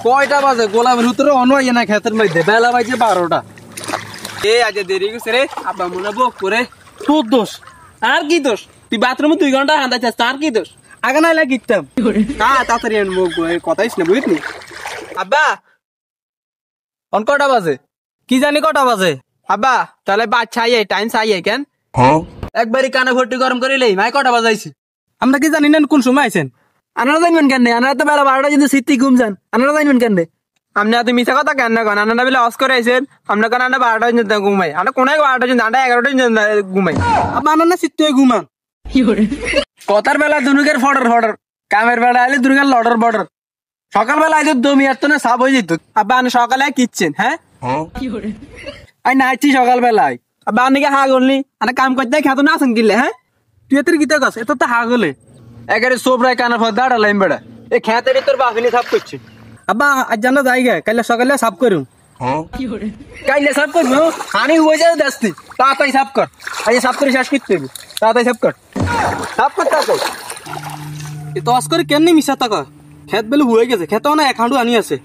কয়টা বাজে গোলামের ভিতরে অনয় না খেতের মধ্যে বেলা বাজে 12টা। এ আজ দেরি গেছে রে আব্বা মনে বক করে। তোর দোষ। আর কি দোষ? তুই বাথরুমে 2 ঘন্টা হাঁদাইছিস, তার কি দোষ? আগে নাই লাগিতাম। হ্যাঁ তাড়াতাড়ি মুখ কথাই না বুঝলি। আব্বা অন কটা বাজে? কি জানি কটা বাজে? আব্বা তাহলে বাচ্চা আইয়ে টাইম চাইয়ে কেন? একবারই কানে ভর্তি গরম করিলেই মাই কটা বাজাইছি। আমরা কি জানি না কোন সময় আইছেন? আনারা জানবেন কেন? আনারা তো বেলা 12টা যদি সিটি ঘুম যান, আনারা জানবেন কেন? আপনি এত মিথ্যা কথা কেন না কেন? আপনারা বলে অস করে আইছেন, আমরা কেন 12টা পর্যন্ত ঘুমাই? আমরা কোন 12টা পর্যন্ত, 11টা পর্যন্ত ঘুমাই। আবার আনারা সিটি ঘুমান। কথার বেলা দুনুকের ফডর ফডর, কামের বেলা আইলে দুনুকের লডর বডর। সকালবেলা আইলে দমি আর তো না সাপ হয়ে যেত। আব্বা আপনি সকালে কিচ্ছেন হ্যাঁ? আই নাইছি সকালবেলায়। আব্বা আপনি হা করলি আরে কাম করতে খেত না আসেন কিনলে হ্যাঁ? তুই এত গীতা গাছ এত তো হাগলে একেবারে সোবরায় কানার ফল দাঁড়া লাইন বেড়া এ খেতের তোর বাফিনি সাপ করছে। আব্বা আজ জানা যাই গে কাইলে সকালে সাপ করুম। কাইলে সাপ করবো হানি হয়ে যায় দাস্তি তাড়াতাড়ি সাপ কর। আজ সাপ করে শেষ করতে হবে, তাড়াতাড়ি সাপ কর। সাপ কর তাড়াতাড়ি। এ তো আজ করে কেন মিশা টাকা খেত বেলে হয়ে গেছে, খেতে না এক হাঁটু আনি আছে।